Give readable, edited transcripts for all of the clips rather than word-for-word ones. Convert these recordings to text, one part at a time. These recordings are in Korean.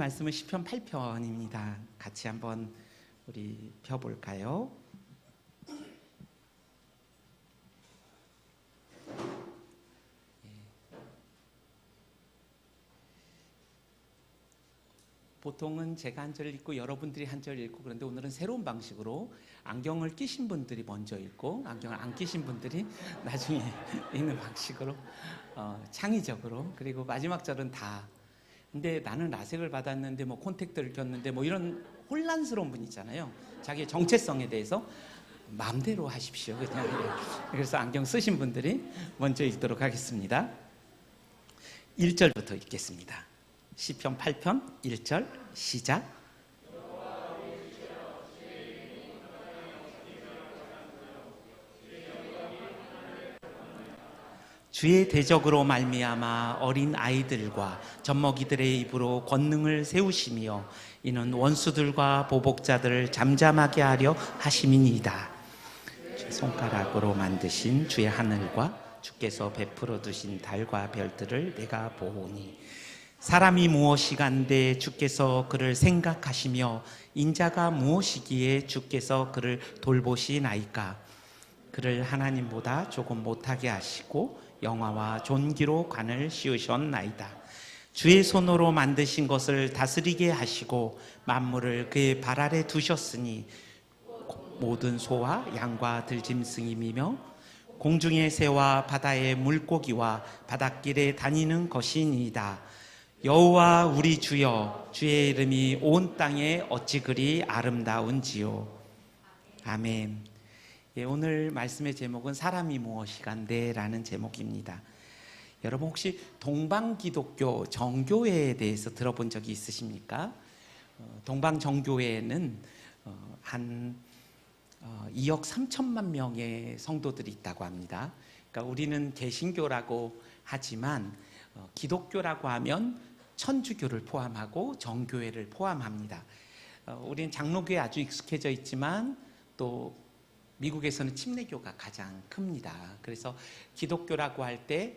말씀은 시편 8편입니다. 같이 한번 우리 펴볼까요? 보통은 제가 한 절 읽고 여러분들이 한 절 읽고, 그런데 오늘은 새로운 방식으로 안경을 끼신 분들이 먼저 읽고 안경을 안 끼신 분들이 나중에 읽는 방식으로 창의적으로, 그리고 마지막 절은 다. 근데 나는 라섹을 받았는데 뭐 콘택트를 꼈는데 뭐 이런 혼란스러운 분 있잖아요. 자기의 정체성에 대해서 마음대로 하십시오. 그냥. 그래서 안경 쓰신 분들이 먼저 읽도록 하겠습니다. 1절부터 읽겠습니다. 시편 8편 1절 시작. 주의 대적으로 말미암아 어린 아이들과 젖먹이들의 입으로 권능을 세우시며 이는 원수들과 보복자들을 잠잠하게 하려 하심이니이다. 주의 손가락으로 만드신 주의 하늘과 주께서 베풀어 두신 달과 별들을 내가 보오니 사람이 무엇이간데 주께서 그를 생각하시며 인자가 무엇이기에 주께서 그를 돌보시나이까. 그를 하나님보다 조금 못하게 하시고 영화와 존귀로 관을 씌우셨나이다. 주의 손으로 만드신 것을 다스리게 하시고 만물을 그의 발 아래 두셨으니 모든 소와 양과 들짐승이며 공중의 새와 바다의 물고기와 바닷길에 다니는 것이니이다. 여호와 우리 주여, 주의 이름이 온 땅에 어찌 그리 아름다운지요. 아멘. 예, 오늘 말씀의 제목은 사람이 무엇이간데 라는 제목입니다. 여러분 혹시 동방기독교 정교회에 대해서 들어본 적이 있으십니까? 동방정교회에는 한 2억 3천만 명의 성도들이 있다고 합니다. 그러니까 우리는 개신교라고 하지만 기독교라고 하면 천주교를 포함하고 정교회를 포함합니다. 우리는 장로교에 아주 익숙해져 있지만 또 미국에서는 침례교가 가장 큽니다. 그래서 기독교라고 할 때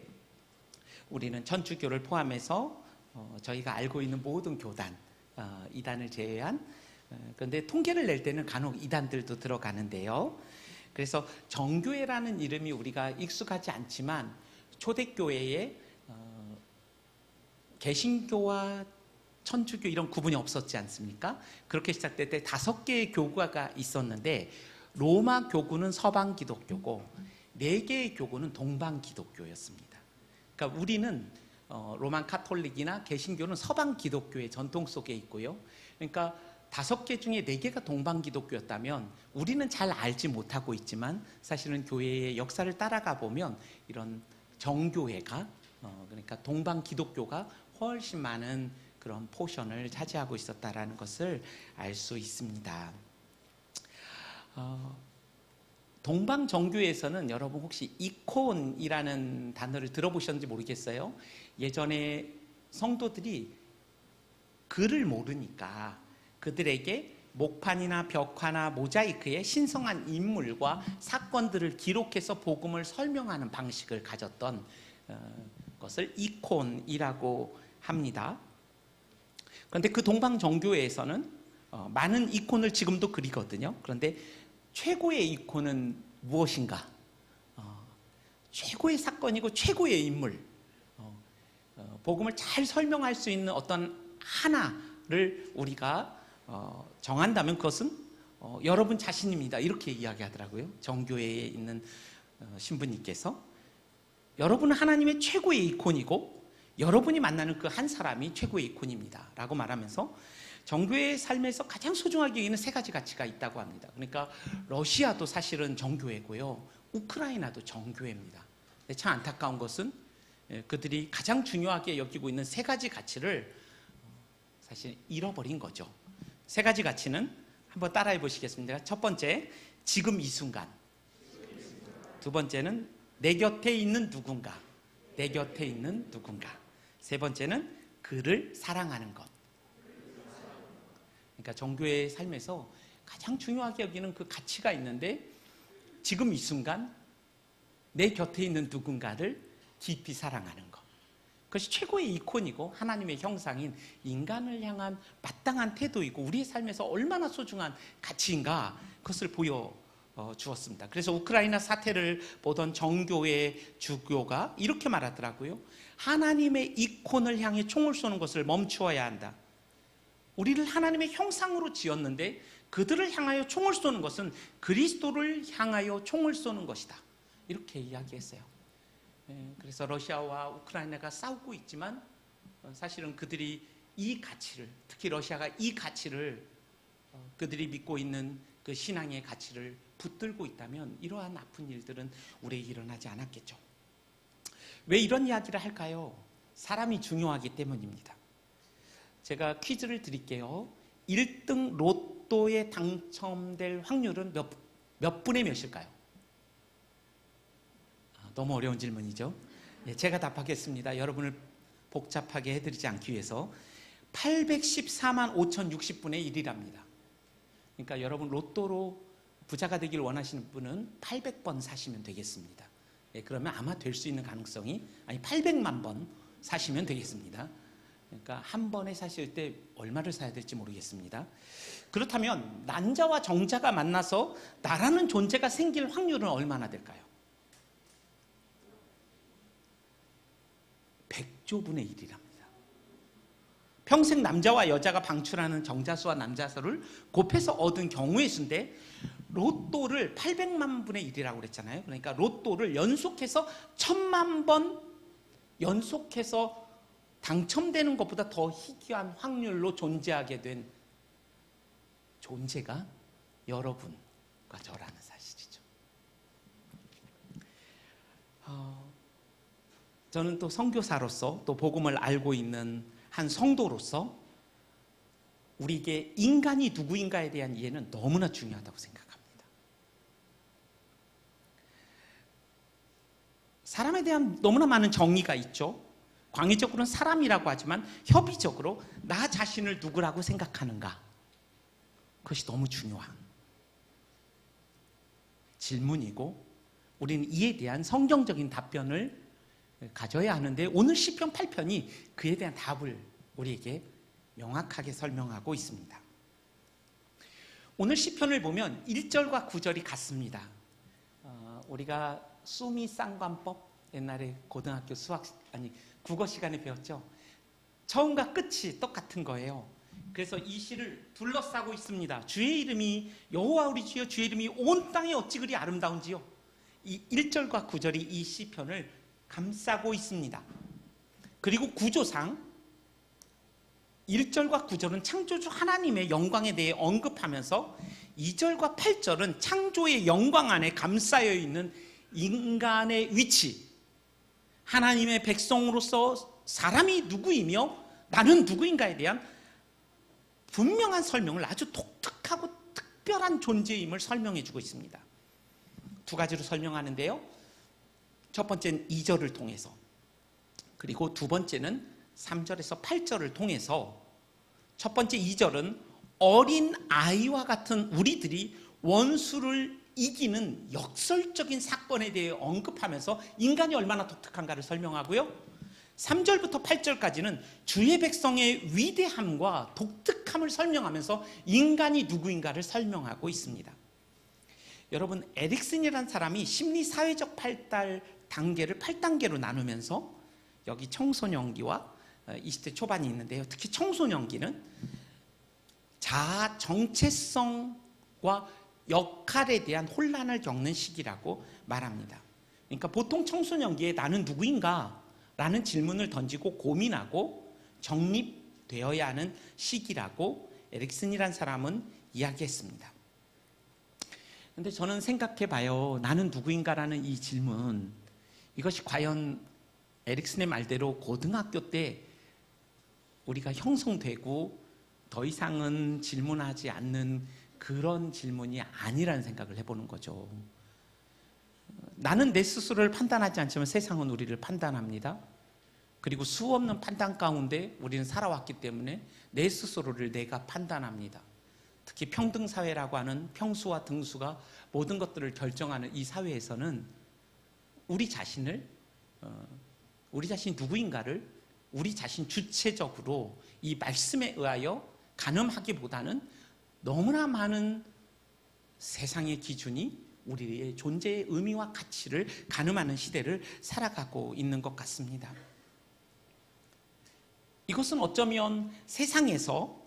우리는 천주교를 포함해서 저희가 알고 있는 모든 교단, 이단을 제외한, 그런데 통계를 낼 때는 간혹 이단들도 들어가는데요. 그래서 정교회라는 이름이 우리가 익숙하지 않지만 초대교회에 개신교와 천주교 이런 구분이 없었지 않습니까? 그렇게 시작될 때 5개의 교구가 있었는데 로마 교구는 서방 기독교고 4개의 교구는 동방 기독교였습니다. 그러니까 우리는 로만 카톨릭이나 개신교는 서방 기독교의 전통 속에 있고요. 그러니까 5개 중에 4개가 동방 기독교였다면 우리는 잘 알지 못하고 있지만 사실은 교회의 역사를 따라가 보면 이런 정교회가 그러니까 동방 기독교가 훨씬 많은 그런 포션을 차지하고 있었다라는 것을 알 수 있습니다. 동방 정교회에서는 여러분 혹시 이콘이라는 단어를 들어보셨는지 모르겠어요. 예전에 성도들이 글을 모르니까 그들에게 목판이나 벽화나 모자이크에 신성한 인물과 사건들을 기록해서 복음을 설명하는 방식을 가졌던 것을 이콘이라고 합니다. 그런데 그 동방 정교회에서는 많은 이콘을 지금도 그리거든요. 그런데 최고의 이콘은 무엇인가? 최고의 사건이고 최고의 인물, 복음을 잘 설명할 수 있는 어떤 하나를 우리가 정한다면 그것은 여러분 자신입니다. 이렇게 이야기하더라고요. 정교회에 있는 신부님께서. 여러분은 하나님의 최고의 이콘이고 여러분이 만나는 그 한 사람이 최고의 이콘입니다 라고 말하면서 정교회의 삶에서 가장 소중하게 여기는 3가지 가치가 있다고 합니다. 그러니까 러시아도 사실은 정교회고요, 우크라이나도 정교회입니다. 근데 참 안타까운 것은 그들이 가장 중요하게 여기고 있는 3가지 가치를 사실 잃어버린 거죠. 3가지 가치는 한번 따라해 보시겠습니다. 첫 번째, 지금 이 순간. 두 번째는 내 곁에 있는 누군가. 내 곁에 있는 누군가. 세 번째는 그를 사랑하는 것. 그러니까 정교회의 삶에서 가장 중요하게 여기는 그 가치가 있는데 지금 이 순간 내 곁에 있는 누군가를 깊이 사랑하는 것. 그것이 최고의 이콘이고 하나님의 형상인 인간을 향한 마땅한 태도이고 우리의 삶에서 얼마나 소중한 가치인가 그것을 보여주었습니다. 그래서 우크라이나 사태를 보던 정교회 주교가 이렇게 말하더라고요. 하나님의 이콘을 향해 총을 쏘는 것을 멈추어야 한다. 우리를 하나님의 형상으로 지었는데 그들을 향하여 총을 쏘는 것은 그리스도를 향하여 총을 쏘는 것이다. 이렇게 이야기했어요. 그래서 러시아와 우크라이나가 싸우고 있지만 사실은 그들이 이 가치를, 특히 러시아가 이 가치를 그들이 믿고 있는 그 신앙의 가치를 붙들고 있다면 이러한 아픈 일들은 우리에게 일어나지 않았겠죠. 왜 이런 이야기를 할까요? 사람이 중요하기 때문입니다. 제가 퀴즈를 드릴게요. 1등 로또에 당첨될 확률은 몇 분의 몇일까요? 너무 어려운 질문이죠. 제가 답하겠습니다. 여러분을 복잡하게 해드리지 않기 위해서 814만 5,060분의 1이랍니다. 그러니까 여러분 로또로 부자가 되길 원하시는 분은 800번 사시면 되겠습니다. 그러면 아마 될 수 있는 가능성이 800만 번 사시면 되겠습니다. 그러니까 한 번에 사실 때 얼마를 사야 될지 모르겠습니다. 그렇다면 난자와 정자가 만나서 나라는 존재가 생길 확률은 얼마나 될까요? 100조분의 1이랍니다. 평생 남자와 여자가 방출하는 정자수와 남자수를 곱해서 얻은 경우의 수인데 로또를 800만 분의 1이라고 그랬잖아요. 그러니까 로또를 연속해서 1000만 번 연속해서 당첨되는 것보다 더 희귀한 확률로 존재하게 된 존재가 여러분과 저라는 사실이죠. 저는 또 선교사로서 또 복음을 알고 있는 한 성도로서 우리에게 인간이 누구인가에 대한 이해는 너무나 중요하다고 생각합니다. 사람에 대한 너무나 많은 정의가 있죠. 광의적으로는 사람이라고 하지만 협의적으로 나 자신을 누구라고 생각하는가, 그것이 너무 중요한 질문이고 우리는 이에 대한 성경적인 답변을 가져야 하는데 오늘 시편 8편이 그에 대한 답을 우리에게 명확하게 설명하고 있습니다. 오늘 시편을 보면 1절과 9절이 같습니다. 우리가 수미 쌍관법 옛날에 고등학교 국어 시간에 배웠죠. 처음과 끝이 똑같은 거예요. 그래서 이 시를 둘러싸고 있습니다. 주의 이름이 여호와 우리 주여, 주의 이름이 온 땅에 어찌 그리 아름다운지요. 이 1절과 9절이 이 시편을 감싸고 있습니다. 그리고 구조상 1절과 9절은 창조주 하나님의 영광에 대해 언급하면서 2절과 8절은 창조의 영광 안에 감싸여 있는 인간의 위치, 하나님의 백성으로서 사람이 누구이며 나는 누구인가에 대한 분명한 설명을, 아주 독특하고 특별한 존재임을 설명해 주고 있습니다. 두 가지로 설명하는데요. 첫 번째는 2절을 통해서, 그리고 두 번째는 3절에서 8절을 통해서. 첫 번째 2절은 어린 아이와 같은 우리들이 원수를 이기는 역설적인 사건에 대해 언급하면서 인간이 얼마나 독특한가를 설명하고요. 3절부터 8절까지는 주의 백성의 위대함과 독특함을 설명하면서 인간이 누구인가를 설명하고 있습니다. 여러분, 에릭슨이라는 사람이 심리사회적 발달 단계를 8단계로 나누면서 여기 청소년기와 20대 초반이 있는데요. 특히 청소년기는 자아 정체성과 역할에 대한 혼란을 겪는 시기라고 말합니다. 그러니까 보통 청소년기에 나는 누구인가? 라는 질문을 던지고 고민하고 정립되어야 하는 시기라고 에릭슨이라는 사람은 이야기했습니다. 근데 저는 생각해 봐요. 나는 누구인가라는 이 질문, 이것이 과연 에릭슨의 말대로 고등학교 때 우리가 형성되고 더 이상은 질문하지 않는 그런 질문이 아니라는 생각을 해보는 거죠. 나는 내 스스로를 판단하지 않지만 세상은 우리를 판단합니다. 그리고 수없는 판단 가운데 우리는 살아왔기 때문에 내 스스로를 내가 판단합니다. 특히 평등사회라고 하는 평수와 등수가 모든 것들을 결정하는 이 사회에서는 우리 자신이 누구인가를 우리 자신 주체적으로 이 말씀에 의하여 가늠하기보다는 너무나 많은 세상의 기준이 우리의 존재의 의미와 가치를 가늠하는 시대를 살아가고 있는 것 같습니다. 이것은 어쩌면 세상에서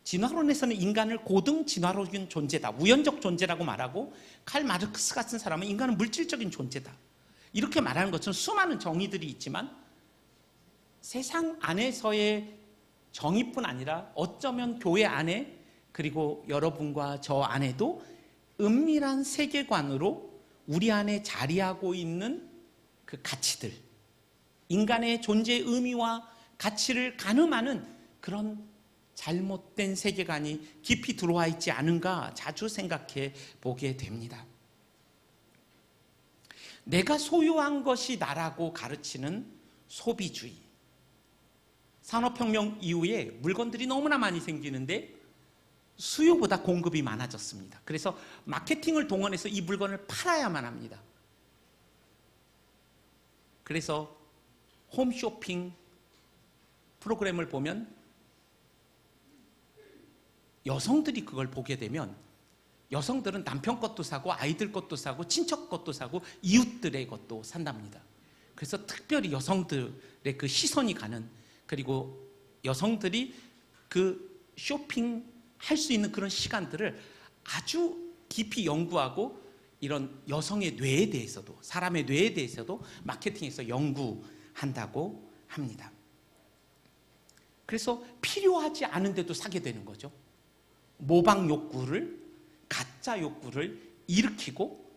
진화론에서는 인간을 고등 진화론적인 존재다, 우연적 존재라고 말하고, 칼 마르크스 같은 사람은 인간은 물질적인 존재다 이렇게 말하는 것처럼 수많은 정의들이 있지만, 세상 안에서의 정의뿐 아니라 어쩌면 교회 안에, 그리고 여러분과 저 안에도 은밀한 세계관으로 우리 안에 자리하고 있는 그 가치들, 인간의 존재의 의미와 가치를 가늠하는 그런 잘못된 세계관이 깊이 들어와 있지 않은가 자주 생각해 보게 됩니다. 내가 소유한 것이 나라고 가르치는 소비주의. 산업혁명 이후에 물건들이 너무나 많이 생기는데 수요보다 공급이 많아졌습니다. 그래서 마케팅을 동원해서 이 물건을 팔아야만 합니다. 그래서 홈쇼핑 프로그램을 보면 여성들이 그걸 보게 되면 여성들은 남편 것도 사고 아이들 것도 사고 친척 것도 사고 이웃들의 것도 산답니다. 그래서 특별히 여성들의 그 시선이 가는, 그리고 여성들이 그 쇼핑할 수 있는 그런 시간들을 아주 깊이 연구하고, 이런 여성의 뇌에 대해서도, 사람의 뇌에 대해서도 마케팅에서 연구한다고 합니다. 그래서 필요하지 않은데도 사게 되는 거죠. 모방 욕구를, 가짜 욕구를 일으키고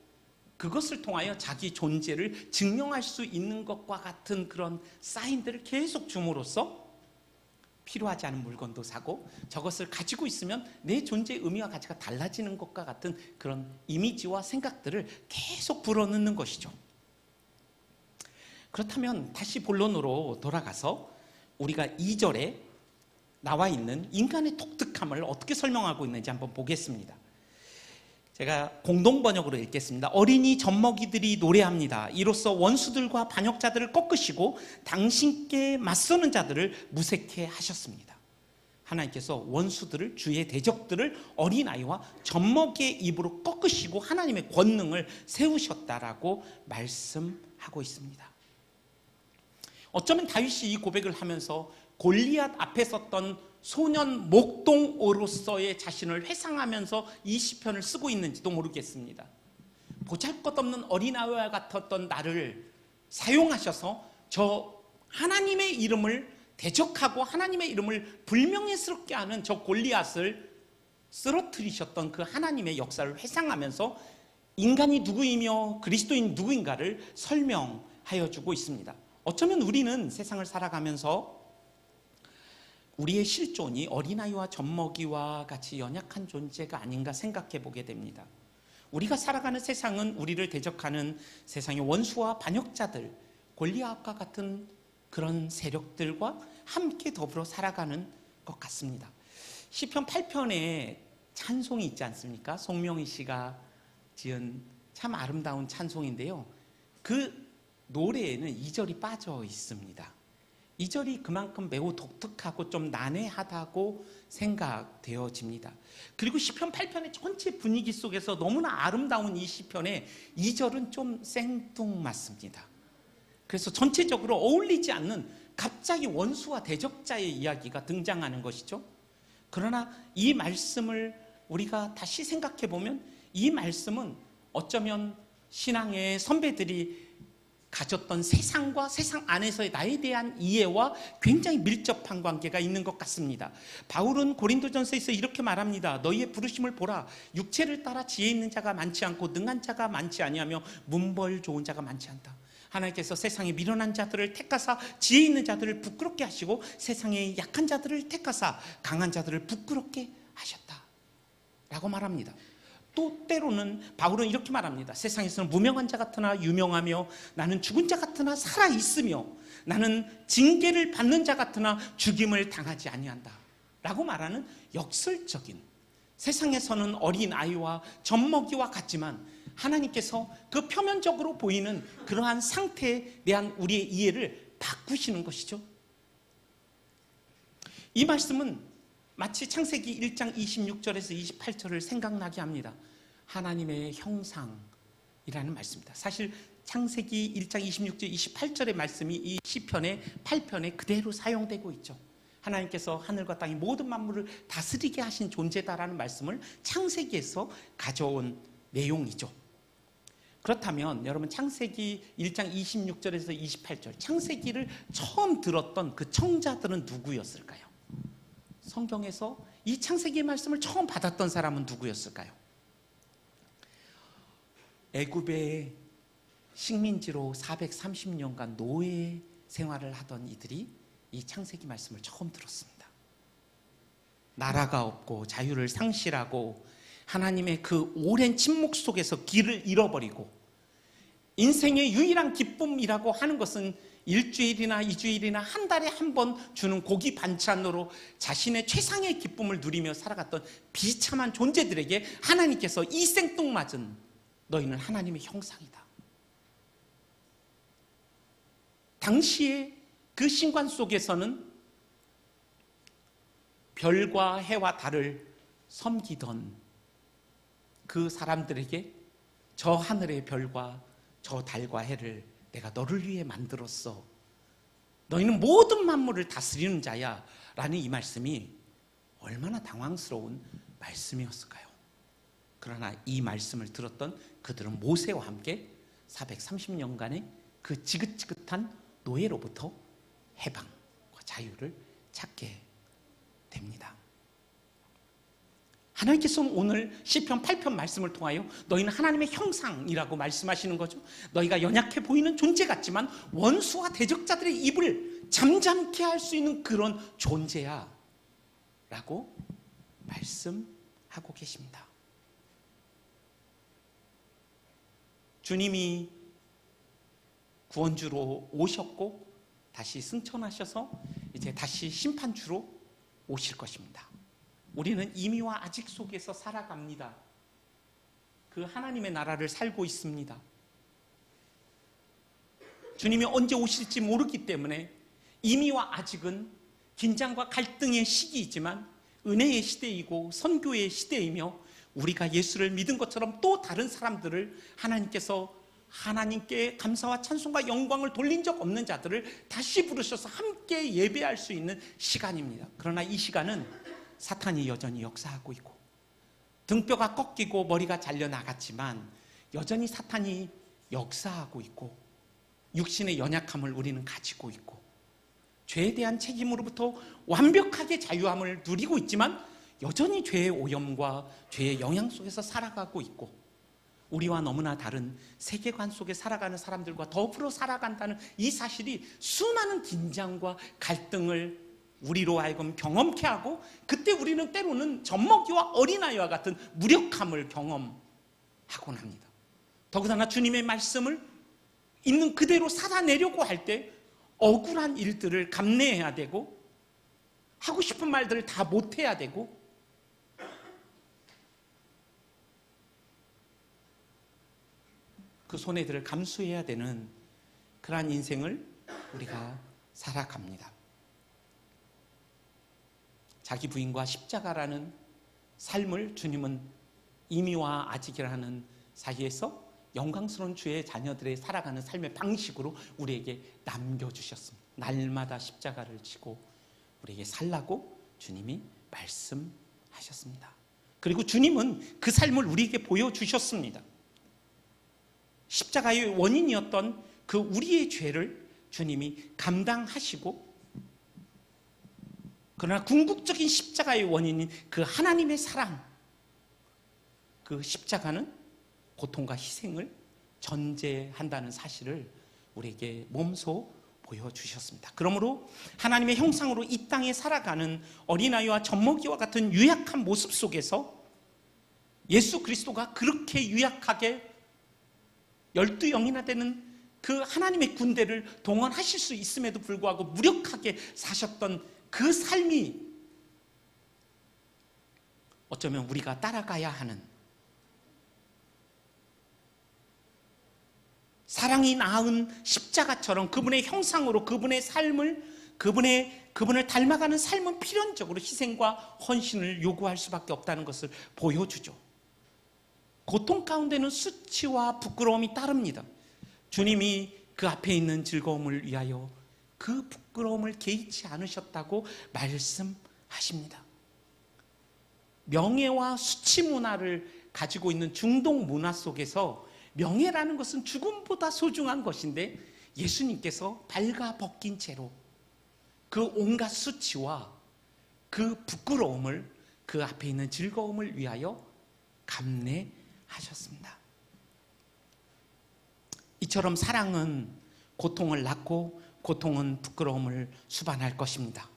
그것을 통하여 자기 존재를 증명할 수 있는 것과 같은 그런 사인들을 계속 줌으로써 필요하지 않은 물건도 사고, 저것을 가지고 있으면 내 존재의 의미와 가치가 달라지는 것과 같은 그런 이미지와 생각들을 계속 불어넣는 것이죠. 그렇다면 다시 본론으로 돌아가서 우리가 2절에 나와 있는 인간의 독특함을 어떻게 설명하고 있는지 한번 보겠습니다. 제가 공동 번역으로 읽겠습니다. 어린이 젖먹이들이 노래합니다. 이로써 원수들과 반역자들을 꺾으시고 당신께 맞서는 자들을 무색해 하셨습니다. 하나님께서 원수들을, 주의 대적들을 어린아이와 젖먹이의 입으로 꺾으시고 하나님의 권능을 세우셨다라고 말씀하고 있습니다. 어쩌면 다윗이 이 고백을 하면서 골리앗 앞에 섰던 소년 목동으로서의 자신을 회상하면서 이 시편을 쓰고 있는지도 모르겠습니다. 보잘것없는 어린아이와 같았던 나를 사용하셔서 저 하나님의 이름을 대적하고 하나님의 이름을 불명예스럽게 하는 저 골리앗을 쓰러뜨리셨던 그 하나님의 역사를 회상하면서 인간이 누구이며 그리스도인 누구인가를 설명하여 주고 있습니다. 어쩌면 우리는 세상을 살아가면서 우리의 실존이 어린아이와 젖먹이와 같이 연약한 존재가 아닌가 생각해 보게 됩니다. 우리가 살아가는 세상은 우리를 대적하는 세상의 원수와 반역자들, 골리앗과 같은 그런 세력들과 함께 더불어 살아가는 것 같습니다. 시편 8편에 찬송이 있지 않습니까? 송명희 씨가 지은 참 아름다운 찬송인데요. 그 노래에는 2절이 빠져 있습니다. 2절이 그만큼 매우 독특하고 좀 난해하다고 생각되어집니다. 그리고 시편 8편의 전체 분위기 속에서 너무나 아름다운 이 시편에 2절은 좀 생뚱맞습니다. 그래서 전체적으로 어울리지 않는 갑자기 원수와 대적자의 이야기가 등장하는 것이죠. 그러나 이 말씀을 우리가 다시 생각해 보면 이 말씀은 어쩌면 신앙의 선배들이 가졌던 세상과 세상 안에서의 나에 대한 이해와 굉장히 밀접한 관계가 있는 것 같습니다. 바울은 고린도전서에서 이렇게 말합니다. 너희의 부르심을 보라. 육체를 따라 지혜 있는 자가 많지 않고 능한 자가 많지 아니하며 문벌 좋은 자가 많지 않다. 하나님께서 세상에 미련한 자들을 택하사 지혜 있는 자들을 부끄럽게 하시고 세상에 약한 자들을 택하사 강한 자들을 부끄럽게 하셨다 라고 말합니다. 또 때로는 바울은 이렇게 말합니다. 세상에서는 무명한 자 같으나 유명하며 나는 죽은 자 같으나 살아있으며 나는 징계를 받는 자 같으나 죽임을 당하지 아니한다 라고 말하는 역설적인, 세상에서는 어린아이와 젖먹이와 같지만 하나님께서 그 표면적으로 보이는 그러한 상태에 대한 우리의 이해를 바꾸시는 것이죠. 이 말씀은 마치 창세기 1장 26절에서 28절을 생각나게 합니다. 하나님의 형상이라는 말씀입니다. 사실 창세기 1장 26절 28절의 말씀이 이 시편의 8편에 그대로 사용되고 있죠. 하나님께서 하늘과 땅의 모든 만물을 다스리게 하신 존재다라는 말씀을 창세기에서 가져온 내용이죠. 그렇다면 여러분, 창세기 1장 26절에서 28절, 창세기를 처음 들었던 그 청자들은 누구였을까요? 성경에서 이 창세기의 말씀을 처음 받았던 사람은 누구였을까요? 애굽의 식민지로 430년간 노예 생활을 하던 이들이 이 창세기 말씀을 처음 들었습니다. 나라가 없고 자유를 상실하고 하나님의 그 오랜 침묵 속에서 길을 잃어버리고, 인생의 유일한 기쁨이라고 하는 것은 일주일이나 이주일이나 한 달에 한 번 주는 고기 반찬으로 자신의 최상의 기쁨을 누리며 살아갔던 비참한 존재들에게 하나님께서 이 생뚱맞은 너희는 하나님의 형상이다. 당시에 그 신관 속에서는 별과 해와 달을 섬기던 그 사람들에게 저 하늘의 별과 저 달과 해를 내가 너를 위해 만들었어. 너희는 모든 만물을 다스리는 자야. 라는 이 말씀이 얼마나 당황스러운 말씀이었을까요? 그러나 이 말씀을 들었던 그들은 모세와 함께 430년간의 그 지긋지긋한 노예로부터 해방과 자유를 찾게 됩니다. 하나님께서 오늘 시편 8편 말씀을 통하여 너희는 하나님의 형상이라고 말씀하시는 거죠. 너희가 연약해 보이는 존재 같지만 원수와 대적자들의 입을 잠잠케 할 수 있는 그런 존재야 라고 말씀하고 계십니다. 주님이 구원주로 오셨고 다시 승천하셔서 이제 다시 심판주로 오실 것입니다. 우리는 이미와 아직 속에서 살아갑니다. 그 하나님의 나라를 살고 있습니다. 주님이 언제 오실지 모르기 때문에 이미와 아직은 긴장과 갈등의 시기이지만 은혜의 시대이고 선교의 시대이며, 우리가 예수를 믿은 것처럼 또 다른 사람들을 하나님께서 하나님께 감사와 찬송과 영광을 돌린 적 없는 자들을 다시 부르셔서 함께 예배할 수 있는 시간입니다. 그러나 이 시간은 사탄이 여전히 역사하고 있고, 등뼈가 꺾이고 머리가 잘려나갔지만 여전히 사탄이 역사하고 있고, 육신의 연약함을 우리는 가지고 있고, 죄에 대한 책임으로부터 완벽하게 자유함을 누리고 있지만 여전히 죄의 오염과 죄의 영향 속에서 살아가고 있고, 우리와 너무나 다른 세계관 속에 살아가는 사람들과 더불어 살아간다는 이 사실이 수많은 긴장과 갈등을 우리로 하여금 경험케 하고, 그때 우리는 때로는 젖먹이와 어린아이와 같은 무력함을 경험하곤 합니다. 더군다나 주님의 말씀을 있는 그대로 살아내려고 할 때 억울한 일들을 감내해야 되고, 하고 싶은 말들을 다 못해야 되고, 그 손해들을 감수해야 되는 그러한 인생을 우리가 살아갑니다. 자기 부인과 십자가라는 삶을 주님은 이미와 아직이라는 사이에서 영광스러운 주의 자녀들의 살아가는 삶의 방식으로 우리에게 남겨주셨습니다. 날마다 십자가를 지고 우리에게 살라고 주님이 말씀하셨습니다. 그리고 주님은 그 삶을 우리에게 보여주셨습니다. 십자가의 원인이었던 그 우리의 죄를 주님이 감당하시고, 그러나 궁극적인 십자가의 원인인 그 하나님의 사랑, 그 십자가는 고통과 희생을 전제한다는 사실을 우리에게 몸소 보여주셨습니다. 그러므로 하나님의 형상으로 이 땅에 살아가는 어린아이와 젖먹이와 같은 유약한 모습 속에서 예수 그리스도가 그렇게 유약하게 12영이나 되는 그 하나님의 군대를 동원하실 수 있음에도 불구하고 무력하게 사셨던 그 삶이 어쩌면 우리가 따라가야 하는, 사랑이 낳은 십자가처럼 그분의 형상으로 그분의 삶을 그분을 닮아가는 삶은 필연적으로 희생과 헌신을 요구할 수밖에 없다는 것을 보여주죠. 고통 가운데는 수치와 부끄러움이 따릅니다. 주님이 그 앞에 있는 즐거움을 위하여 그 부끄러움을 개의치 않으셨다고 말씀하십니다. 명예와 수치 문화를 가지고 있는 중동 문화 속에서 명예라는 것은 죽음보다 소중한 것인데, 예수님께서 발가 벗긴 채로 그 온갖 수치와 그 부끄러움을, 그 앞에 있는 즐거움을 위하여 감내하셨습니다. 이처럼 사랑은 고통을 낳고 고통은 부끄러움을 수반할 것입니다.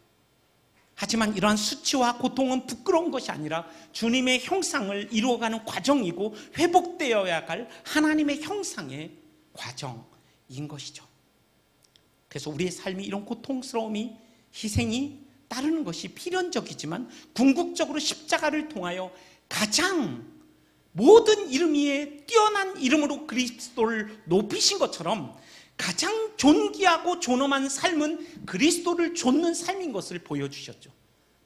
하지만 이러한 수치와 고통은 부끄러운 것이 아니라 주님의 형상을 이루어가는 과정이고 회복되어야 할 하나님의 형상의 과정인 것이죠. 그래서 우리의 삶이 이런 고통스러움이, 희생이 따르는 것이 필연적이지만, 궁극적으로 십자가를 통하여 가장 모든 이름 위에 뛰어난 이름으로 그리스도를 높이신 것처럼 가장 존귀하고 존엄한 삶은 그리스도를 좇는 삶인 것을 보여주셨죠.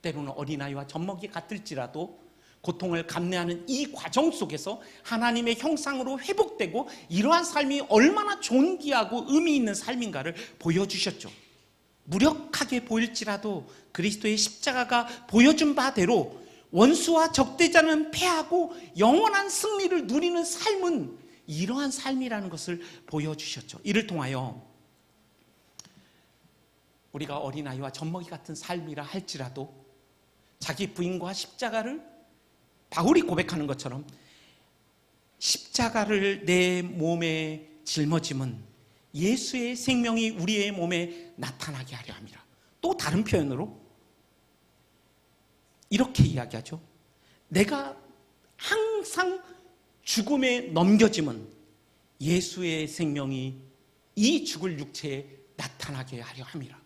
때로는 어린아이와 젖먹이 같을지라도 고통을 감내하는 이 과정 속에서 하나님의 형상으로 회복되고 이러한 삶이 얼마나 존귀하고 의미 있는 삶인가를 보여주셨죠. 무력하게 보일지라도 그리스도의 십자가가 보여준 바대로 원수와 적대자는 패하고 영원한 승리를 누리는 삶은 이러한 삶이라는 것을 보여주셨죠. 이를 통하여 우리가 어린아이와 젖먹이 같은 삶이라 할지라도 자기 부인과 십자가를, 바울이 고백하는 것처럼 십자가를 내 몸에 짊어짐은 예수의 생명이 우리의 몸에 나타나게 하려 함이라. 또 다른 표현으로 이렇게 이야기하죠. 내가 항상 죽음에 넘겨짐은 예수의 생명이 이 죽을 육체에 나타나게 하려 함이라.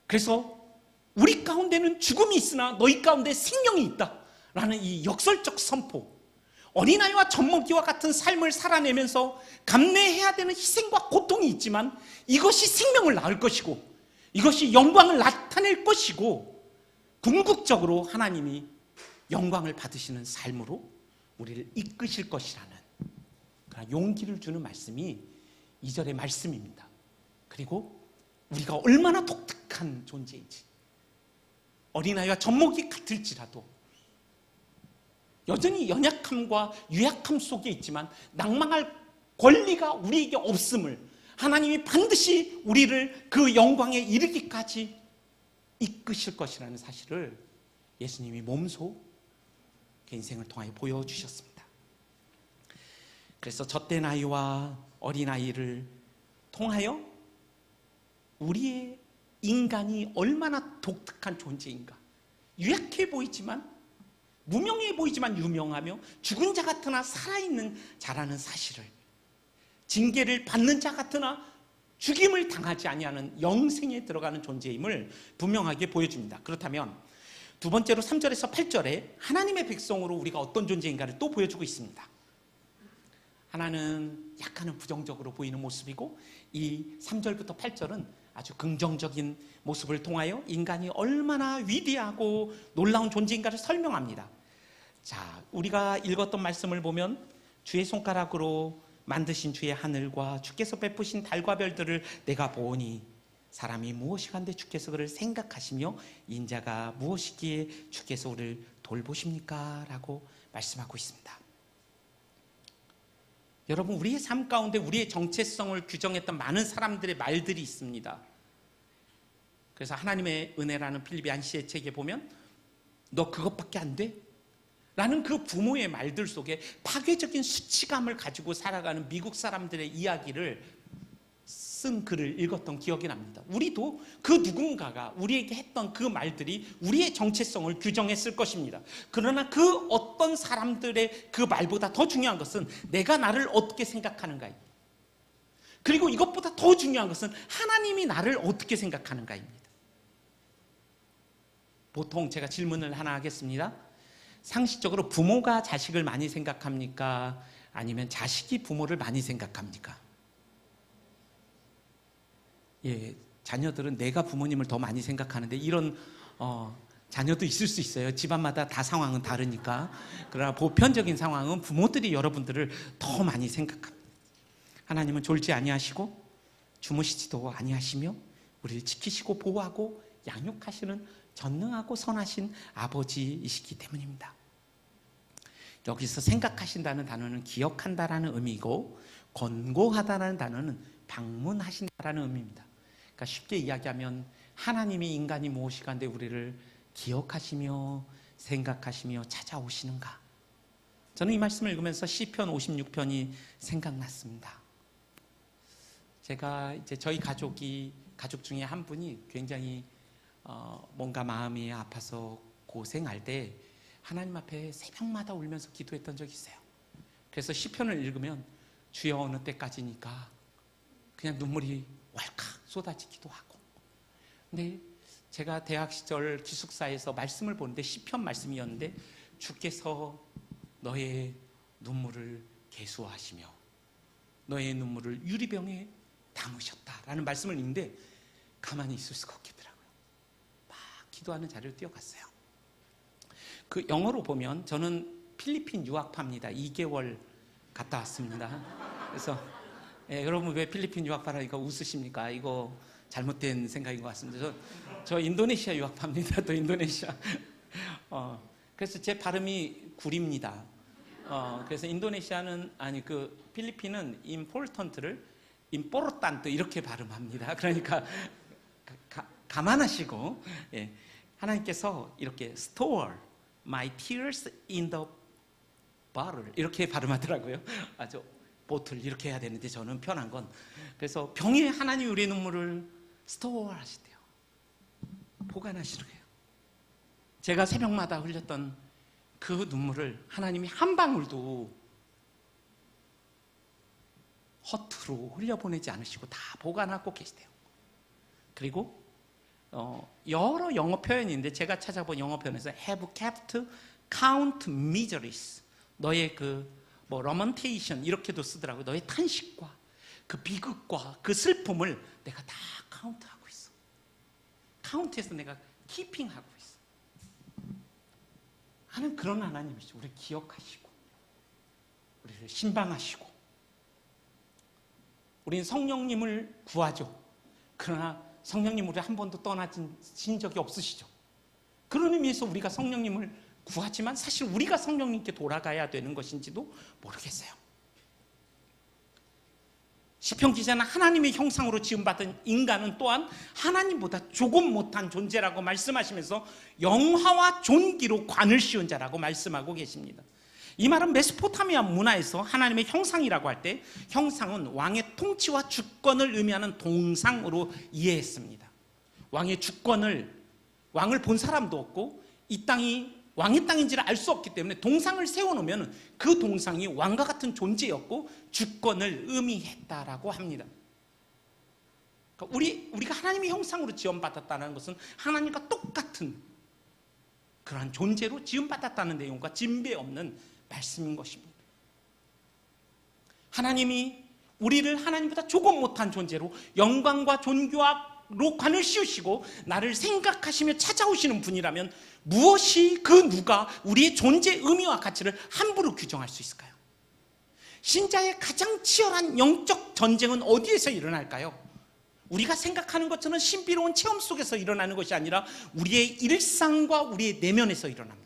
그래서 우리 가운데는 죽음이 있으나 너희 가운데 생명이 있다 라는 이 역설적 선포, 어린아이와 젖먹이와 같은 삶을 살아내면서 감내해야 되는 희생과 고통이 있지만 이것이 생명을 낳을 것이고 이것이 영광을 나타낼 것이고 궁극적으로 하나님이 영광을 받으시는 삶으로 우리를 이끄실 것이라는 그런 용기를 주는 말씀이 2절의 말씀입니다. 그리고 우리가 얼마나 독특한 존재인지, 어린아이와 젖먹이 같을지라도 여전히 연약함과 유약함 속에 있지만 낭망할 권리가 우리에게 없음을, 하나님이 반드시 우리를 그 영광에 이르기까지 이끄실 것이라는 사실을 예수님이 몸소 그 인생을 통하여 보여주셨습니다. 그래서 젖된 아이와 어린아이를 통하여 우리의 인간이 얼마나 독특한 존재인가, 유약해 보이지만, 무명해 보이지만 유명하며 죽은 자 같으나 살아있는 자라는 사실을, 징계를 받는 자 같으나 죽임을 당하지 아니하는 영생에 들어가는 존재임을 분명하게 보여줍니다. 그렇다면 두 번째로 3절에서 8절에 하나님의 백성으로 우리가 어떤 존재인가를 또 보여주고 있습니다. 하나는 약간은 부정적으로 보이는 모습이고, 이 3절부터 8절은 아주 긍정적인 모습을 통하여 인간이 얼마나 위대하고 놀라운 존재인가를 설명합니다. 자, 우리가 읽었던 말씀을 보면 주의 손가락으로 만드신 주의 하늘과 주께서 베푸신 달과 별들을 내가 보니 사람이 무엇이간데 주께서 그를 생각하시며 인자가 무엇이기에 주께서 우리를 돌보십니까? 라고 말씀하고 있습니다. 여러분, 우리의 삶 가운데 우리의 정체성을 규정했던 많은 사람들의 말들이 있습니다. 그래서 하나님의 은혜라는 필립 얀시의 책에 보면 너 그것밖에 안 돼? 라는 그 부모의 말들 속에 파괴적인 수치감을 가지고 살아가는 미국 사람들의 이야기를 쓴 글을 읽었던 기억이 납니다. 우리도 그 누군가가 우리에게 했던 그 말들이 우리의 정체성을 규정했을 것입니다. 그러나 그 어떤 사람들의 그 말보다 더 중요한 것은 내가 나를 어떻게 생각하는가입니다. 그리고 이것보다 더 중요한 것은 하나님이 나를 어떻게 생각하는가입니다. 보통 제가 질문을 하나 하겠습니다. 상식적으로 부모가 자식을 많이 생각합니까? 아니면 자식이 부모를 많이 생각합니까? 예, 자녀들은 내가 부모님을 더 많이 생각하는데 이런 자녀도 있을 수 있어요. 집안마다 다 상황은 다르니까. 그러나 보편적인 상황은 부모들이 여러분들을 더 많이 생각합니다. 하나님은 졸지 아니하시고 주무시지도 아니하시며 우리를 지키시고 보호하고 양육하시는 전능하고 선하신 아버지이시기 때문입니다. 여기서 생각하신다는 단어는 기억한다라는 의미이고 권고하다라는 단어는 방문하신다라는 의미입니다. 그러니까 쉽게 이야기하면 하나님이 인간이 무엇이 간데 우리를 기억하시며 생각하시며 찾아오시는가. 저는 이 말씀을 읽으면서 시편 56편이 생각났습니다. 제가 이제 저희 가족 중에 한 분이 굉장히 뭔가 마음이 아파서 고생할 때 하나님 앞에 새벽마다 울면서 기도했던 적이 있어요. 그래서 시편을 읽으면 주여 어느 때까지니까 그냥 눈물이 왈칵 쏟아지기도 하고. 근데 제가 대학 시절 기숙사에서 말씀을 보는데 시편 말씀이었는데 주께서 너의 눈물을 계수하시며 너의 눈물을 유리병에 담으셨다라는 말씀을 읽는데 가만히 있을 수가 없겠더라고요. 막 기도하는 자리로 뛰어갔어요. 그 영어로 보면 저는 필리핀 유학파입니다. 2개월 갔다 왔습니다. 그래서 여러분 왜 필리핀 유학파라니까 웃으십니까? 이거 잘못된 생각인 것 같습니다. 저 인도네시아 유학파입니다. 또 인도네시아. 그래서 제 발음이 구립니다. 그래서 인도네시아는 그 필리핀은 important를 importante 이렇게 발음합니다. 그러니까 감안하시고 하나님께서 이렇게 store my tears in the bottle 이렇게 발음하더라고요. 아주 보틀 이렇게 해야 되는데 저는 편한 건 그래서 병에 하나님 우리의 눈물을 스토어 하시대요. 보관하시는 거예요. 제가 새벽마다 흘렸던 그 눈물을 하나님이 한 방울도 허투루 흘려보내지 않으시고 다 보관하고 계시대요. 그리고 여러 영어 표현인데 제가 찾아본 영어 표현에서 have kept count miseries 너의 lamentation 이렇게도 쓰더라고요. 너의 탄식과 그 비극과 그 슬픔을 내가 다 카운트하고 있어. 카운트해서 내가 키핑하고 있어. 하는 그런 하나님이죠. 우리를 기억하시고 우리를 신방하시고 우리는 성령님을 구하죠. 그러나 성령님 우리 한 번도 떠나신 적이 없으시죠. 그런 의미에서 우리가 성령님을 구하지만 사실 우리가 성령님께 돌아가야 되는 것인지도 모르겠어요. 시편 기자는 하나님의 형상으로 지음받은 인간은 또한 하나님보다 조금 못한 존재라고 말씀하시면서 영화와 존귀로 관을 씌운 자라고 말씀하고 계십니다. 이 말은 메소포타미아 문화에서 하나님의 형상이라고 할 때 형상은 왕의 통치와 주권을 의미하는 동상으로 이해했습니다. 왕의 주권을 왕을 본 사람도 없고 이 땅이 왕의 땅인지를 알 수 없기 때문에 동상을 세워놓으면 그 동상이 왕과 같은 존재였고 주권을 의미했다라고 합니다. 그러니까 우리가 하나님의 형상으로 지음받았다는 것은 하나님과 똑같은 그러한 존재로 지음받았다는 내용과 진배 없는 말씀인 것입니다. 하나님이 우리를 하나님보다 조금 못한 존재로 영광과 존귀로 관을 씌우시고 나를 생각하시며 찾아오시는 분이라면 무엇이 그 누가 우리의 존재 의미와 가치를 함부로 규정할 수 있을까요? 신자의 가장 치열한 영적 전쟁은 어디에서 일어날까요? 우리가 생각하는 것처럼 신비로운 체험 속에서 일어나는 것이 아니라 우리의 일상과 우리의 내면에서 일어납니다.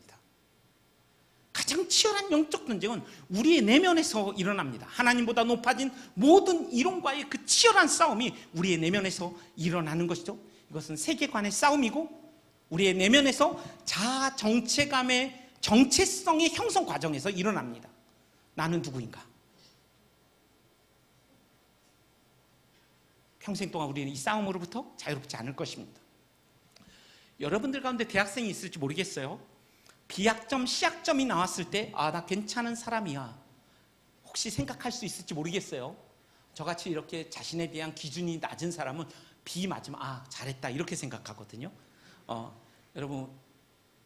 가장 치열한 영적 전쟁은 우리의 내면에서 일어납니다. 하나님보다 높아진 모든 이론과의 그 치열한 싸움이 우리의 내면에서 일어나는 것이죠. 이것은 세계관의 싸움이고 우리의 내면에서 자아 정체감의 정체성의 형성 과정에서 일어납니다. 나는 누구인가? 평생 동안 우리는 이 싸움으로부터 자유롭지 않을 것입니다. 여러분들 가운데 대학생이 있을지 모르겠어요. B학점, C학점이 나왔을 때 나 괜찮은 사람이야 혹시 생각할 수 있을지 모르겠어요. 저같이 이렇게 자신에 대한 기준이 낮은 사람은 B 맞으면 잘했다 이렇게 생각하거든요. 여러분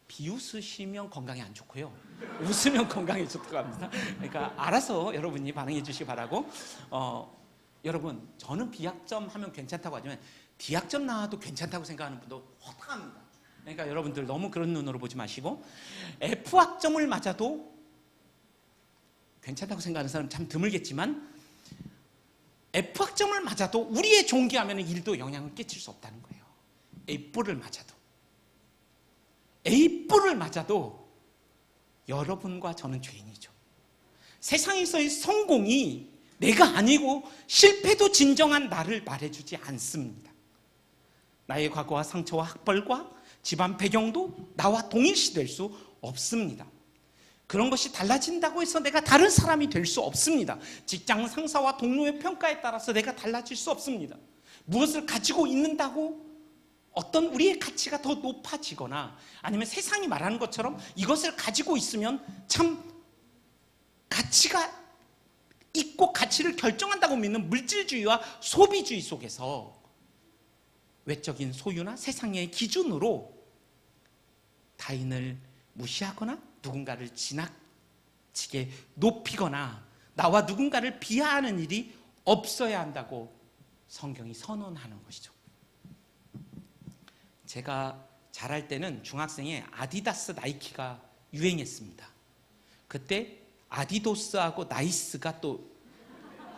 비웃으시면 건강에 안 좋고요. 웃으면 건강에 좋다고 합니다. 그러니까 알아서 여러분이 반응해 주시기 바라고 여러분, 저는 B학점 하면 괜찮다고 하지만 D학점 나와도 괜찮다고 생각하는 분도 허다합니다. 그러니까 여러분들 너무 그런 눈으로 보지 마시고, F학점을 맞아도 괜찮다고 생각하는 사람 참 드물겠지만, F학점을 맞아도 우리의 종기하면 일도 영향을 끼칠 수 없다는 거예요. A뿔을 맞아도, A뿔을 맞아도 여러분과 저는 죄인이죠. 세상에서의 성공이 내가 아니고 실패도 진정한 나를 말해주지 않습니다. 나의 과거와 상처와 학벌과 집안 배경도 나와 동일시될 수 없습니다. 그런 것이 달라진다고 해서 내가 다른 사람이 될 수 없습니다. 직장 상사와 동료의 평가에 따라서 내가 달라질 수 없습니다. 무엇을 가지고 있는다고 어떤 우리의 가치가 더 높아지거나, 아니면 세상이 말하는 것처럼 이것을 가지고 있으면 참 가치가 있고 가치를 결정한다고 믿는 물질주의와 소비주의 속에서 외적인 소유나 세상의 기준으로 타인을 무시하거나 누군가를 지나치게 높이거나 나와 누군가를 비하하는 일이 없어야 한다고 성경이 선언하는 것이죠. 제가 자랄 때는 중학생에 아디다스, 나이키가 유행했습니다. 그때 아디도스하고 나이스가 또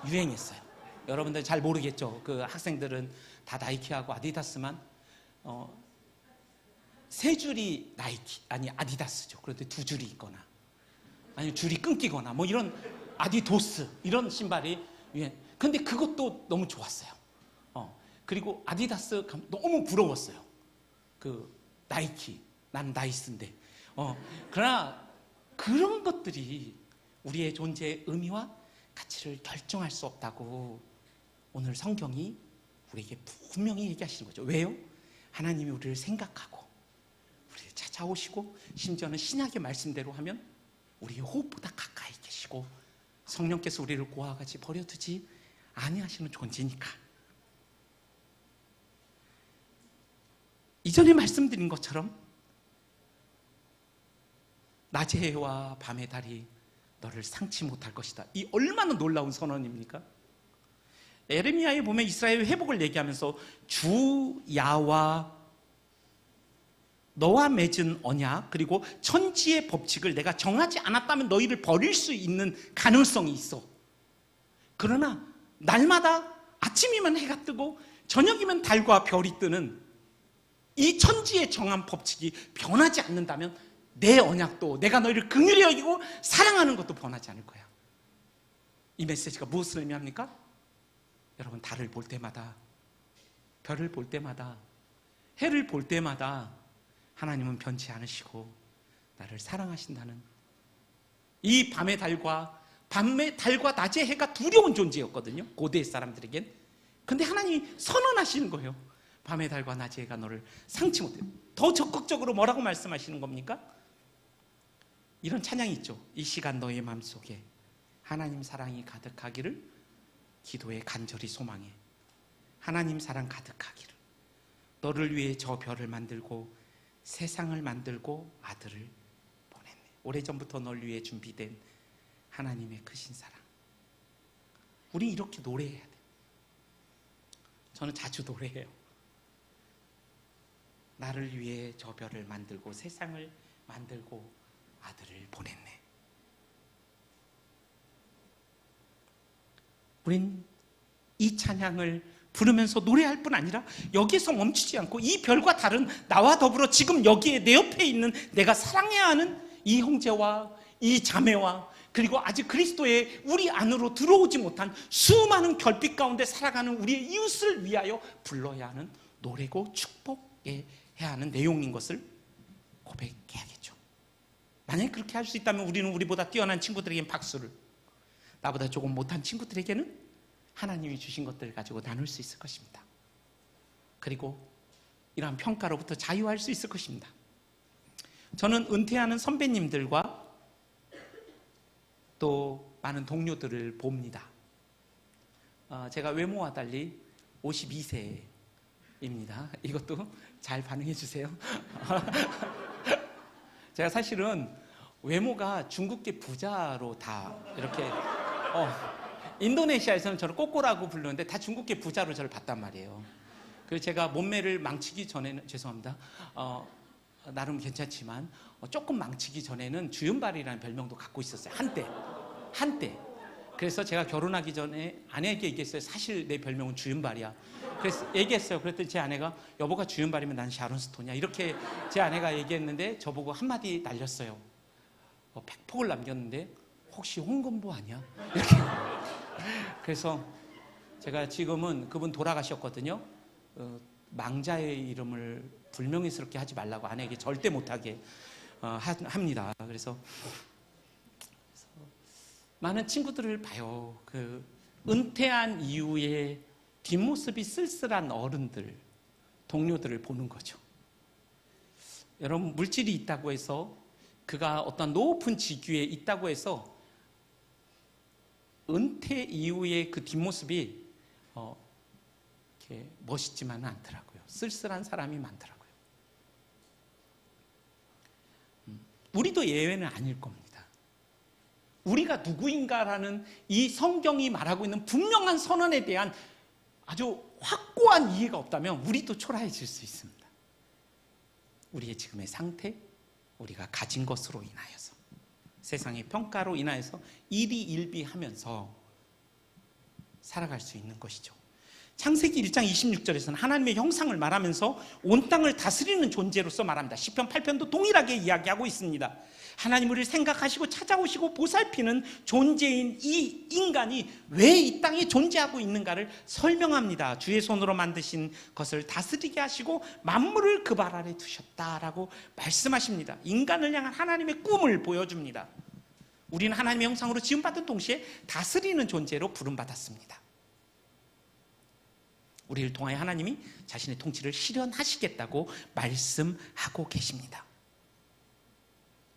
유행했어요. 여러분들 잘 모르겠죠? 그 학생들은 다 나이키하고 아디다스만, 세 줄이 나이키, 아니 아디다스죠. 그런데 두 줄이 있거나, 아니면 줄이 끊기거나, 뭐 이런 아디도스, 이런 신발이 유행. 근데 그것도 너무 좋았어요. 그리고 아디다스 너무 부러웠어요. 그 나이키, 난 나이스인데. 그러나 그런 것들이 우리의 존재의 의미와 가치를 결정할 수 없다고 오늘 성경이 우리에게 분명히 얘기하시는 거죠. 왜요? 하나님이 우리를 생각하고 우리를 찾아오시고, 심지어는 신약의 말씀대로 하면 우리의 호흡보다 가까이 계시고 성령께서 우리를 고아와 같이 버려두지 아니하시는 존재니까. 이전에 말씀드린 것처럼 낮의 해와 밤의 달이 너를 상치 못할 것이다. 이 얼마나 놀라운 선언입니까? 에레미야에 보면 이스라엘 회복을 얘기하면서 주 야와 너와 맺은 언약, 그리고 천지의 법칙을 내가 정하지 않았다면 너희를 버릴 수 있는 가능성이 있어. 그러나 날마다 아침이면 해가 뜨고 저녁이면 달과 별이 뜨는 이 천지의 정한 법칙이 변하지 않는다면 내 언약도, 내가 너희를 긍휼히 여기고 사랑하는 것도 변하지 않을 거야. 이 메시지가 무엇을 의미합니까? 여러분, 달을 볼 때마다, 별을 볼 때마다, 해를 볼 때마다 하나님은 변치 않으시고 나를 사랑하신다는, 이 밤의 달과 낮의 해가 두려운 존재였거든요, 고대 사람들에겐. 근데 하나님이 선언하시는 거예요. 밤의 달과 낮의 해가 너를 상치 못해. 더 적극적으로 뭐라고 말씀하시는 겁니까? 이런 찬양이 있죠. 이 시간 너의 마음속에 하나님 사랑이 가득하기를 기도에 간절히 소망해. 하나님 사랑 가득하기를. 너를 위해 저 별을 만들고 세상을 만들고 아들을 보냈네. 오래전부터 널 위해 준비된 하나님의 크신 사랑. 우린 이렇게 노래해야 돼. 저는 자주 노래해요. 나를 위해 저 별을 만들고 세상을 만들고 아들을 보냈네. 우린 이 찬양을 부르면서 노래할 뿐 아니라 여기에서 멈추지 않고 이 별과 달은 나와 더불어 지금 여기에 내 옆에 있는 내가 사랑해야 하는 이 형제와 이 자매와, 그리고 아직 그리스도의 우리 안으로 들어오지 못한 수많은 결핍 가운데 살아가는 우리의 이웃을 위하여 불러야 하는 노래고 축복해야 하는 내용인 것을 고백해야겠죠. 만약에 그렇게 할 수 있다면 우리는 우리보다 뛰어난 친구들에게는 박수를, 나보다 조금 못한 친구들에게는 하나님이 주신 것들을 가지고 나눌 수 있을 것입니다. 그리고 이러한 평가로부터 자유할 수 있을 것입니다. 저는 은퇴하는 선배님들과 또 많은 동료들을 봅니다. 제가 외모와 달리 52세입니다. 이것도 잘 반응해 주세요. 제가 사실은 외모가 중국계 부자로 다 이렇게 인도네시아에서는 저를 꼬꼬라고 부르는데 다 중국계 부자로 저를 봤단 말이에요. 그래서 제가 몸매를 망치기 전에는 죄송합니다. 나름 괜찮지만 조금 망치기 전에는 주윤발이라는 별명도 갖고 있었어요. 한때. 그래서 제가 결혼하기 전에 아내에게 얘기했어요. 사실 내 별명은 주윤발이야. 그래서 얘기했어요. 그랬더니 제 아내가 여보가 주윤발이면 난 샤론 스톤이야. 이렇게 제 아내가 얘기했는데 저보고 한마디 날렸어요. 백폭을 남겼는데 혹시 홍금보 아니야? 이렇게. 그래서 제가 지금은 그분 돌아가셨거든요. 망자의 이름을 불명예스럽게 하지 말라고 아내에게 절대 못하게 합니다. 그래서 많은 친구들을 봐요. 그 은퇴한 이후에 뒷모습이 쓸쓸한 어른들, 동료들을 보는 거죠. 여러분, 물질이 있다고 해서 그가 어떤 높은 직위에 있다고 해서 은퇴 이후에 그 뒷모습이 이렇게 멋있지만은 않더라고요. 쓸쓸한 사람이 많더라고요. 우리도 예외는 아닐 겁니다. 우리가 누구인가라는 이 성경이 말하고 있는 분명한 선언에 대한 아주 확고한 이해가 없다면 우리도 초라해질 수 있습니다. 우리의 지금의 상태, 우리가 가진 것으로 인하여서, 세상의 평가로 인하여서 일희일비하면서 살아갈 수 있는 것이죠. 창세기 1장 26절에서는 하나님의 형상을 말하면서 온 땅을 다스리는 존재로서 말합니다. 시편 8편도 동일하게 이야기하고 있습니다. 하나님 우리를 생각하시고 찾아오시고 보살피는 존재인 이 인간이 왜 이 땅에 존재하고 있는가를 설명합니다. 주의 손으로 만드신 것을 다스리게 하시고 만물을 그 발 아래 두셨다라고 말씀하십니다. 인간을 향한 하나님의 꿈을 보여줍니다. 우리는 하나님의 형상으로 지음받은 동시에 다스리는 존재로 부름받았습니다. 우리를 통하여 하나님이 자신의 통치를 실현하시겠다고 말씀하고 계십니다.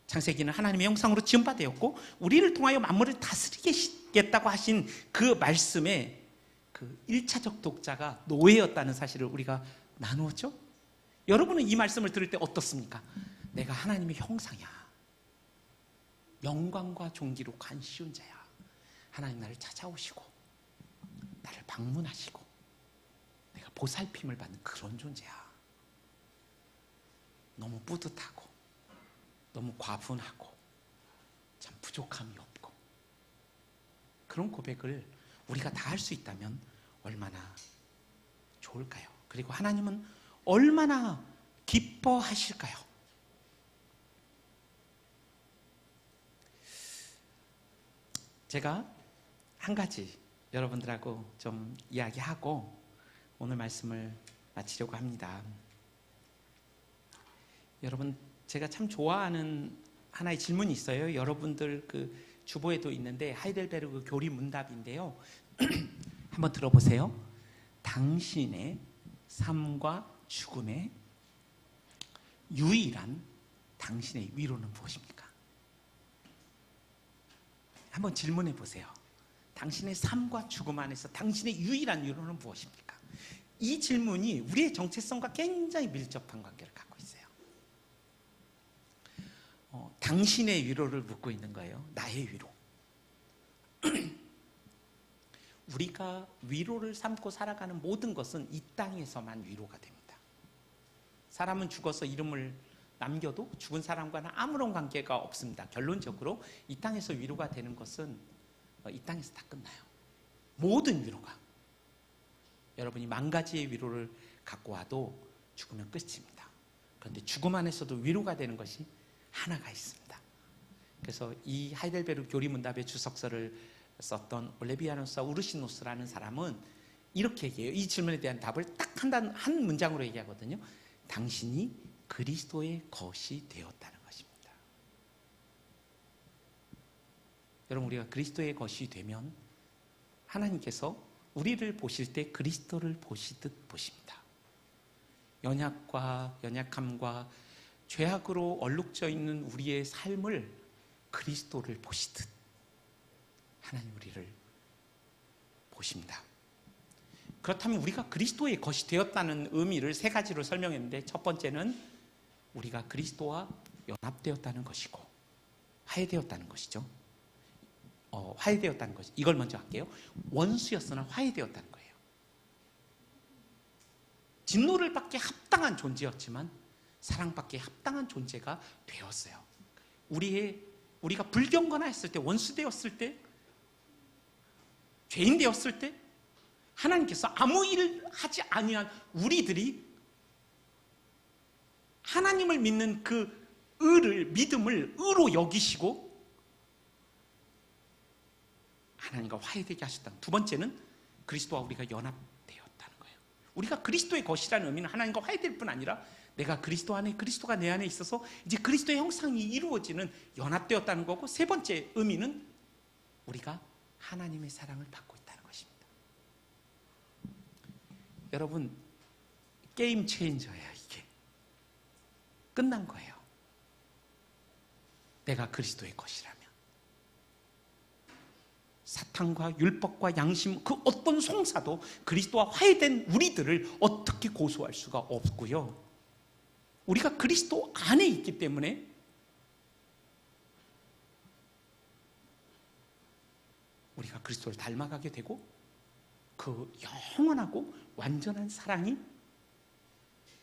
창세기는 하나님의 형상으로 지음받았고 우리를 통하여 만물을 다스리겠다고 하신 그 말씀에 그 1차적 독자가 노예였다는 사실을 우리가 나누었죠. 여러분은 이 말씀을 들을 때 어떻습니까? 내가 하나님의 형상이야. 영광과 존귀로 간시운 자야. 하나님 나를 찾아오시고 나를 방문하시고 내가 보살핌을 받는 그런 존재야. 너무 뿌듯하고 너무 과분하고 참 부족함이 없고 그런 고백을 우리가 다 할 수 있다면 얼마나 좋을까요? 그리고 하나님은 얼마나 기뻐하실까요? 제가 한 가지 여러분들하고 좀 이야기하고 오늘 말씀을 마치려고 합니다. 여러분, 제가 참 좋아하는 하나의 질문이 있어요. 여러분들 그 주보에도 있는데 하이델베르그 교리 문답인데요. 한번 들어보세요. 당신의 삶과 죽음의 유일한 당신의 위로는 무엇입니까? 한번 질문해 보세요. 당신의 삶과 죽음 안에서 당신의 유일한 위로는 무엇입니까? 이 질문이 우리의 정체성과 굉장히 밀접한 관계를 갖고 있어요. 당신의 위로를 묻고 있는 거예요. 나의 위로. 우리가 위로를 삼고 살아가는 모든 것은 이 땅에서만 위로가 됩니다. 사람은 죽어서 이름을 남겨도 죽은 사람과는 아무런 관계가 없습니다. 결론적으로 이 땅에서 위로가 되는 것은 이 땅에서 다 끝나요. 모든 위로가. 여러분이 만 가지의 위로를 갖고 와도 죽으면 끝입니다. 그런데 죽음 안에서도 위로가 되는 것이 하나가 있습니다. 그래서 이 하이델베르그 교리문답의 주석서를 썼던 올레비아누스 우르시노스라는 사람은 이렇게 얘기해요. 이 질문에 대한 답을 딱 한 문장으로 얘기하거든요. 당신이 그리스도의 것이 되었다는 것입니다. 여러분, 우리가 그리스도의 것이 되면 하나님께서 우리를 보실 때 그리스도를 보시듯 보십니다. 연약과 연약함과 죄악으로 얼룩져 있는 우리의 삶을 그리스도를 보시듯 하나님 우리를 보십니다. 그렇다면 우리가 그리스도의 것이 되었다는 의미를 세 가지로 설명했는데, 첫 번째는 우리가 그리스도와 연합되었다는 것이고 화해되었다는 것이죠. 화해되었다는 거죠. 이걸 먼저 할게요. 원수였으나 화해되었다는 거예요. 진노를 받기에 합당한 존재였지만 사랑받기에 합당한 존재가 되었어요. 우리가 불경건하였을 때, 원수되었을 때, 죄인 되었을 때 하나님께서 아무 일을 하지 아니한 우리들이 하나님을 믿는 그 믿음을 의로 여기시고 하나님과 화해되게 하셨다. 두 번째는 그리스도와 우리가 연합되었다는 거예요. 우리가 그리스도의 것이라는 의미는 하나님과 화해될 뿐 아니라 내가 그리스도 안에, 그리스도가 내 안에 있어서 이제 그리스도의 형상이 이루어지는, 연합되었다는 거고, 세 번째 의미는 우리가 하나님의 사랑을 받고 있다는 것입니다. 여러분, 게임 체인저예요. 이게 끝난 거예요. 내가 그리스도의 것이라면 사탄과 율법과 양심, 그 어떤 송사도 그리스도와 화해된 우리들을 어떻게 고소할 수가 없고요. 우리가 그리스도 안에 있기 때문에 우리가 그리스도를 닮아가게 되고 그 영원하고 완전한 사랑이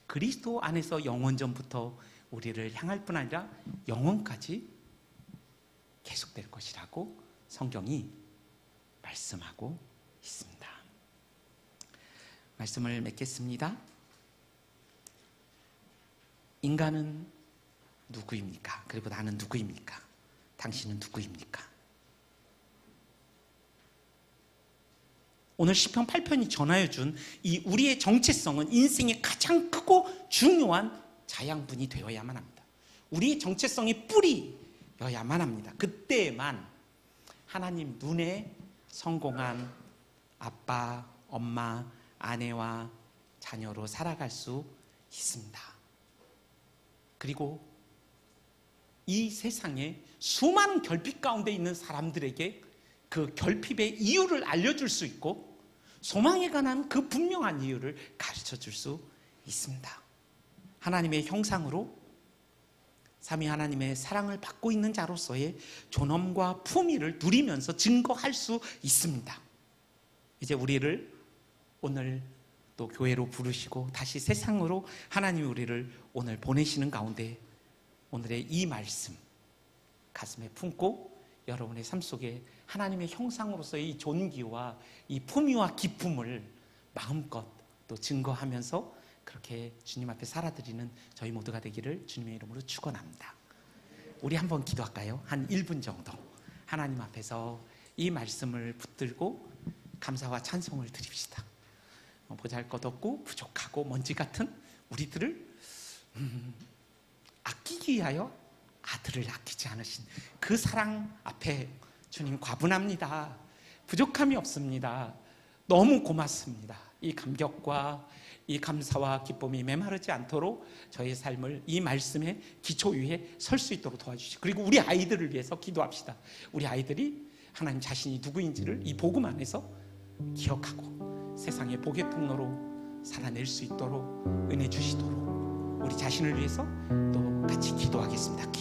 그리스도 안에서 영원전부터 우리를 향할 뿐 아니라 영원까지 계속될 것이라고 성경이 말씀하고 있습니다. 말씀을 맺겠습니다. 인간은 누구입니까? 그리고 나는 누구입니까? 당신은 누구입니까? 오늘 시편 8편이 전하여준 이 우리의 정체성은 인생의 가장 크고 중요한 자양분이 되어야만 합니다. 우리의 정체성이 뿌리여야만 합니다. 그때만 하나님 눈에 성공한 아빠, 엄마, 아내와 자녀로 살아갈 수 있습니다. 그리고 이 세상에 수많은 결핍 가운데 있는 사람들에게 그 결핍의 이유를 알려줄 수 있고 소망에 관한 그 분명한 이유를 가르쳐줄 수 있습니다. 하나님의 형상으로 삼위 하나님의 사랑을 받고 있는 자로서의 존엄과 품위를 누리면서 증거할 수 있습니다. 이제 우리를 오늘 또 교회로 부르시고 다시 세상으로 하나님이 우리를 오늘 보내시는 가운데 오늘의 이 말씀 가슴에 품고 여러분의 삶 속에 하나님의 형상으로서의 이 존귀와 이 품위와 기쁨을 마음껏 또 증거하면서 그렇게 주님 앞에 살아드리는 저희 모두가 되기를 주님의 이름으로 축원합니다. 우리 한번 기도할까요? 한 1분 정도 하나님 앞에서 이 말씀을 붙들고 감사와 찬송을 드립시다. 보잘것없고 부족하고 먼지 같은 우리들을 아끼기 위하여 아들을 아끼지 않으신 그 사랑 앞에 주님 과분합니다. 부족함이 없습니다. 너무 고맙습니다. 이 감격과 이 감사와 기쁨이 메마르지 않도록 저의 삶을 이 말씀의 기초 위에 설 수 있도록 도와주시고, 그리고 우리 아이들을 위해서 기도합시다. 우리 아이들이 하나님 자신이 누구인지를 이 복음 안에서 기억하고 세상의 복의 통로로 살아낼 수 있도록 은혜 주시도록 우리 자신을 위해서 또 같이 기도하겠습니다.